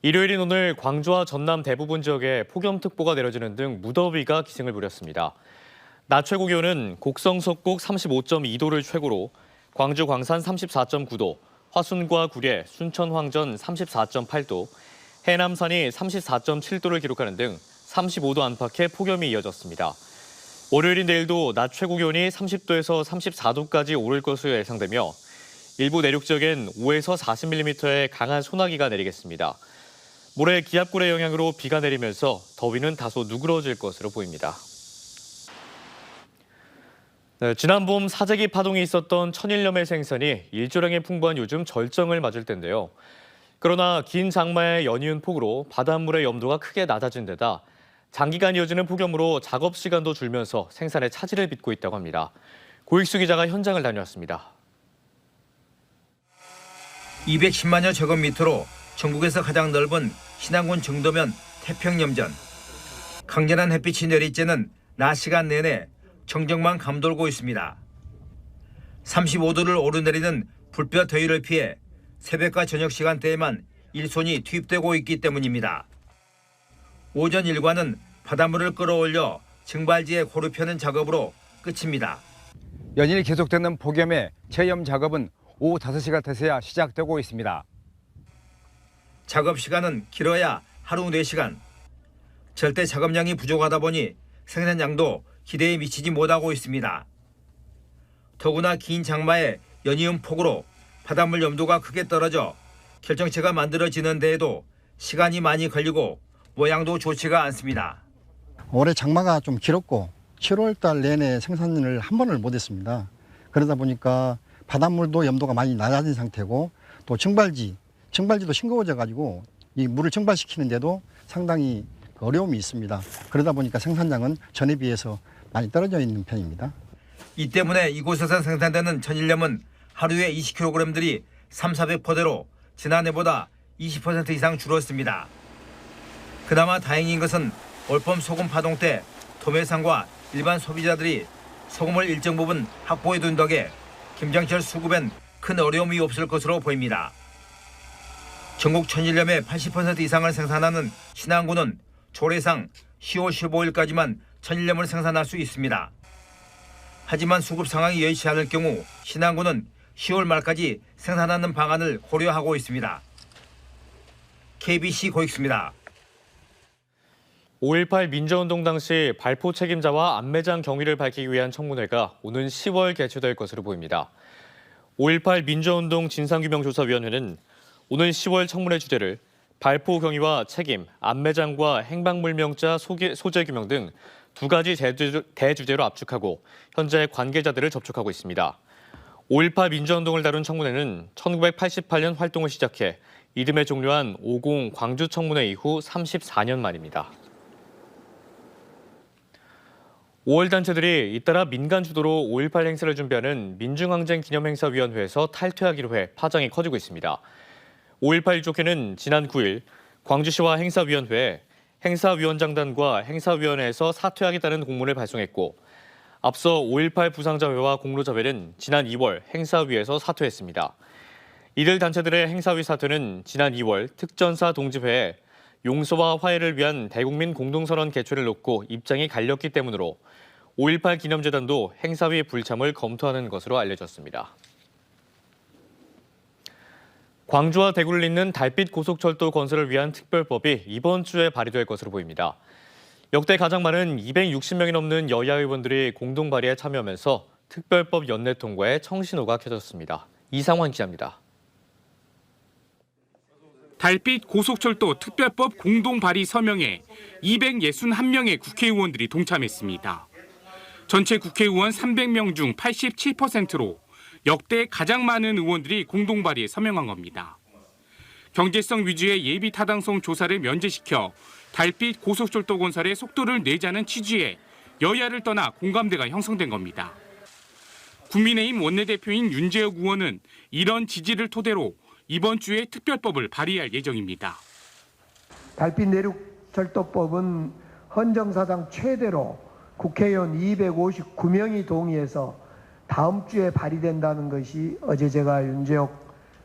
일요일인 오늘 광주와 전남 대부분 지역에 폭염특보가 내려지는 등 무더위가 기승을 부렸습니다. 낮 최고 기온은 곡성 석곡 35.2도를 최고로 광주 광산 34.9도, 화순과 구례, 순천 황전 34.8도, 해남산이 34.7도를 기록하는 등 35도 안팎의 폭염이 이어졌습니다. 월요일인 내일도 낮 최고 기온이 30도에서 34도까지 오를 것으로 예상되며 일부 내륙 지역엔 5에서 40mm의 강한 소나기가 내리겠습니다. 모레 기압골의 영향으로 비가 내리면서 더위는 다소 누그러질 것으로 보입니다. 지난 봄 사재기 파동이 있었던 천일염의 생산이 일조량이 풍부한 요즘 절정을 맞을 텐데요. 그러나 긴 장마의 연이은 폭우로 바닷물의 염도가 크게 낮아진 데다 장기간 이어지는 폭염으로 작업 시간도 줄면서 생산에 차질을 빚고 있다고 합니다. 고익수 기자가 현장을 다녀왔습니다. 210만여 제곱미터로 전국에서 가장 넓은 신안군 정도면 태평염전. 강렬한 햇빛이 내리쬐는 낮 시간 내내 정적만 감돌고 있습니다. 35도를 오르내리는 불볕 더위를 피해 새벽과 저녁 시간대에만 일손이 투입되고 있기 때문입니다. 오전 일과는 바닷물을 끌어올려 증발지에 고루 펴는 작업으로 끝입니다. 연일 계속되는 폭염에 체염 작업은 오후 5시가 돼서야 시작되고 있습니다. 작업 시간은 길어야 하루 4시간. 절대 작업량이 부족하다 보니 생산량도 기대에 미치지 못하고 있습니다. 더구나 긴 장마에 연이은 폭우로 바닷물 염도가 크게 떨어져 결정체가 만들어지는 데에도 시간이 많이 걸리고 모양도 좋지가 않습니다. 올해 장마가 좀 길었고 7월 달 내내 생산을 한 번을 못했습니다. 그러다 보니까 바닷물도 염도가 많이 낮아진 상태고 또 증발지도 싱거워져 가지고 이 물을 증발시키는데도 상당히 어려움이 있습니다. 그러다 보니까 생산량은 전에 비해서 많이 떨어져 있는 편입니다. 이 때문에 이곳에서 생산되는 천일염은 하루에 20kg들이 3,400포대로 지난해보다 20% 이상 줄었습니다. 그나마 다행인 것은 올봄 소금 파동 때 도매상과 일반 소비자들이 소금을 일정 부분 확보해둔 덕에 김장철 수급엔 큰 어려움이 없을 것으로 보입니다. 전국 천일염의 80% 이상을 생산하는 신안군은 조례상 10월 15일까지만 천일염을 생산할 수 있습니다. 하지만 수급 상황이 여의치 않을 경우 신안군은 10월 말까지 생산하는 방안을 고려하고 있습니다. KBC 고익수입니다. 5.18 민주운동 당시 발포 책임자와 안매장 경위를 밝히기 위한 청문회가 오는 10월 개최될 것으로 보입니다. 5.18 민주운동 진상규명조사위원회는 오는 10월 청문회 주제를 발포 경위와 책임, 안매장과 행방불명자 소재 규명 등 두 가지 대주제로 압축하고 현재 관계자들을 접촉하고 있습니다. 5.18 민주운동을 다룬 청문회는 1988년 활동을 시작해 이듬해 종료한 50 광주 청문회 이후 34년 만입니다. 5월 단체들이 잇따라 민간 주도로 5.18 행사를 준비하는 민중항쟁기념행사위원회에서 탈퇴하기로 해 파장이 커지고 있습니다. 5.18 유족회는 지난 9일 광주시와 행사위원회에 행사위원장단과 행사위원회에서 사퇴하겠다는 공문을 발송했고 앞서 5.18 부상자회와 공로자회는 지난 2월 행사위에서 사퇴했습니다. 이들 단체들의 행사위 사퇴는 지난 2월 특전사 동지회에 용서와 화해를 위한 대국민 공동선언 개최를 놓고 입장이 갈렸기 때문으로 5.18 기념재단도 행사위 불참을 검토하는 것으로 알려졌습니다. 광주와 대구를 잇는 달빛 고속철도 건설을 위한 특별법이 이번 주에 발의될 것으로 보입니다. 역대 가장 많은 260명이 넘는 여야 의원들이 공동 발의에 참여하면서 특별법 연내 통과에 청신호가 켜졌습니다. 이상환 기자입니다. 달빛 고속철도 특별법 공동 발의 서명에 261명의 국회의원들이 동참했습니다. 전체 국회의원 300명 중 87%로 역대 가장 많은 의원들이 공동 발의에 서명한 겁니다. 경제성 위주의 예비 타당성 조사를 면제시켜 달빛 고속철도 건설의 속도를 내자는 취지의 여야를 떠나 공감대가 형성된 겁니다. 국민의힘 원내대표인 윤재욱 의원은 이런 지지를 토대로 이번 주에 특별법을 발의할 예정입니다. 달빛 내륙철도법은 헌정사상 최대로 국회의원 259명이 동의해서 다음 주에 발의된다는 것이 어제 제가 윤재욱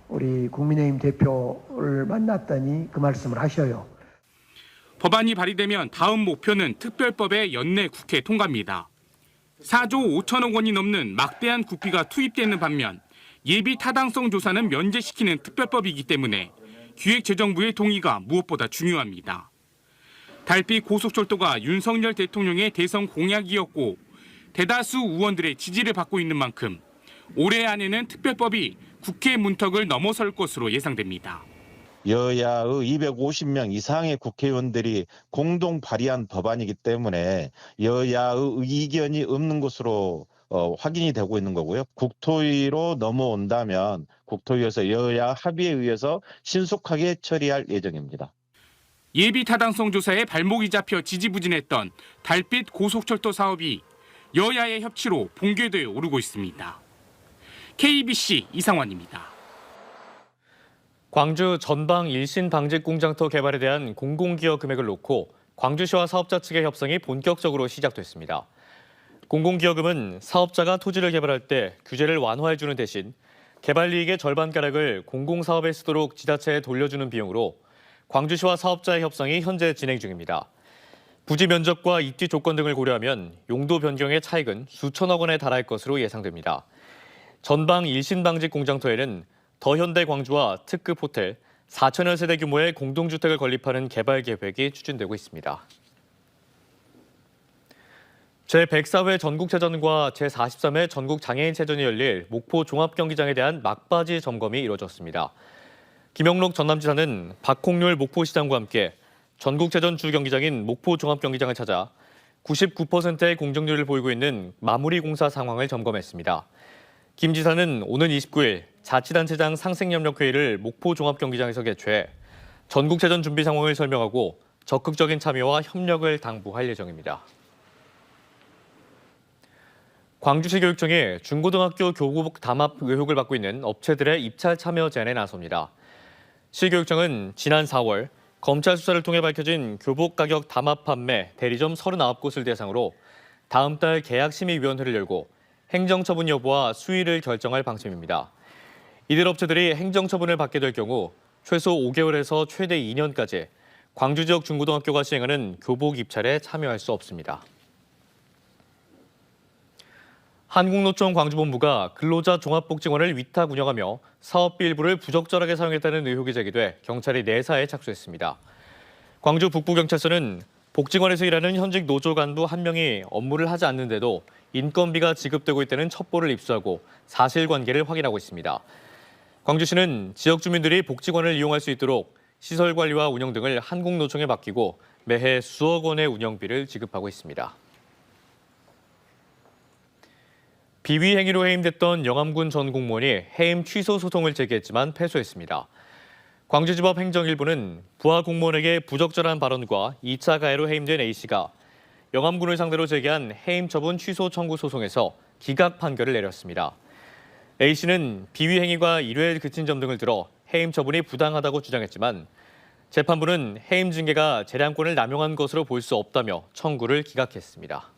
우리 국민의힘 대표를 만났더니 그 말씀을 하셔요. 법안이 발의되면 다음 목표는 특별법의 연내 국회 통과입니다. 4조 5천억 원이 넘는 막대한 국비가 투입되는 반면 예비 타당성 조사는 면제시키는 특별법이기 때문에 기획재정부의 동의가 무엇보다 중요합니다. 달빛 고속철도가 윤석열 대통령의 대선 공약이었고 대다수 의원들의 지지를 받고 있는 만큼 올해 안에는 특별법이 국회 문턱을 넘어설 것으로 예상됩니다. 여야의 250명 이상의 국회의원들이 공동 발의한 법안이기 때문에 여야의 이견이 없는 것으로 확인이 되고 있는 거고요. 국토위로 넘어온다면 국토위에서 여야 합의에 의해서 신속하게 처리할 예정입니다. 예비 타당성 조사에 발목이 잡혀 지지부진했던 달빛 고속철도 사업이 여야의 협치로 본궤도에 오르고 있습니다. KBC 이상환입니다. 광주 전방 일신 방직 공장터 개발에 대한 공공기여 금액을 놓고 광주시와 사업자 측의 협상이 본격적으로 시작됐습니다. 공공기여금은 사업자가 토지를 개발할 때 규제를 완화해주는 대신 개발 이익의 절반가량을 공공사업에 쓰도록 지자체에 돌려주는 비용으로 광주시와 사업자의 협상이 현재 진행 중입니다. 부지 면적과 입지 조건 등을 고려하면 용도 변경의 차익은 수천억 원에 달할 것으로 예상됩니다. 전방 일신 방직 공장터에는 더현대 광주와 특급 호텔, 4천여 세대 규모의 공동주택을 건립하는 개발 계획이 추진되고 있습니다. 제104회 전국체전과 제43회 전국장애인체전이 열릴 목포 종합경기장에 대한 막바지 점검이 이루어졌습니다. 김영록 전남지사는 박홍률 목포시장과 함께 전국체전 주경기장인 목포 종합경기장을 찾아 99%의 공정률을 보이고 있는 마무리 공사 상황을 점검했습니다. 김 지사는 오는 29일 자치단체장 상생협력회의를 목포 종합경기장에서 개최해 전국체전 준비 상황을 설명하고 적극적인 참여와 협력을 당부할 예정입니다. 광주시 교육청이 중고등학교 교복 담합 의혹을 받고 있는 업체들의 입찰 참여 제안에 나섭니다. 시교육청은 지난 4월 검찰 수사를 통해 밝혀진 교복 가격 담합 판매 대리점 39곳을 대상으로 다음 달 계약심의위원회를 열고 행정처분 여부와 수위를 결정할 방침입니다. 이들 업체들이 행정처분을 받게 될 경우 최소 5개월에서 최대 2년까지 광주 지역 중고등학교가 시행하는 교복 입찰에 참여할 수 없습니다. 한국노총 광주본부가 근로자 종합복지관을 위탁 운영하며 사업비 일부를 부적절하게 사용했다는 의혹이 제기돼 경찰이 내사에 착수했습니다. 광주 북부경찰서는 복지관에서 일하는 현직 노조 간부 한 명이 업무를 하지 않는데도 인건비가 지급되고 있다는 첩보를 입수하고 사실관계를 확인하고 있습니다. 광주시는 지역 주민들이 복지관을 이용할 수 있도록 시설 관리와 운영 등을 한국노총에 맡기고 매해 수억 원의 운영비를 지급하고 있습니다. 비위 행위로 해임됐던 영암군 전 공무원이 해임 취소 소송을 제기했지만 패소했습니다. 광주지법 행정일부는 부하 공무원에게 부적절한 발언과 2차 가해로 해임된 A씨가 영암군을 상대로 제기한 해임 처분 취소 청구 소송에서 기각 판결을 내렸습니다. A씨는 비위 행위가 1회에 그친 점 등을 들어 해임 처분이 부당하다고 주장했지만 재판부는 해임 징계가 재량권을 남용한 것으로 볼 수 없다며 청구를 기각했습니다.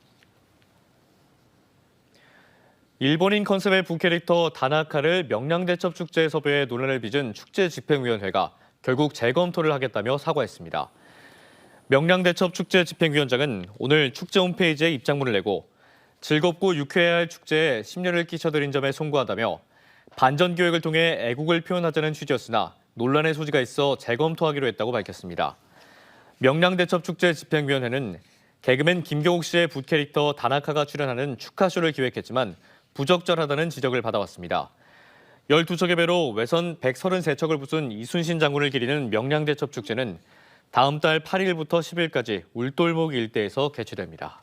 일본인 컨셉의 부캐릭터 다나카를 명량대첩 축제에 섭외해 논란을 빚은 축제집행위원회가 결국 재검토를 하겠다며 사과했습니다. 명량대첩 축제 집행위원장은 오늘 축제 홈페이지에 입장문을 내고 즐겁고 유쾌해야 할 축제에 심려를 끼쳐드린 점에 송구하다며 반전 교육을 통해 애국을 표현하자는 취지였으나 논란의 소지가 있어 재검토하기로 했다고 밝혔습니다. 명량대첩 축제 집행위원회는 개그맨 김경욱 씨의 붓캐릭터 다나카가 출연하는 축하쇼를 기획했지만 부적절하다는 지적을 받아왔습니다. 12척의 배로 외선 133척을 부순 이순신 장군을 기리는 명량대첩 축제는 다음 달 8일부터 10일까지 울돌목 일대에서 개최됩니다.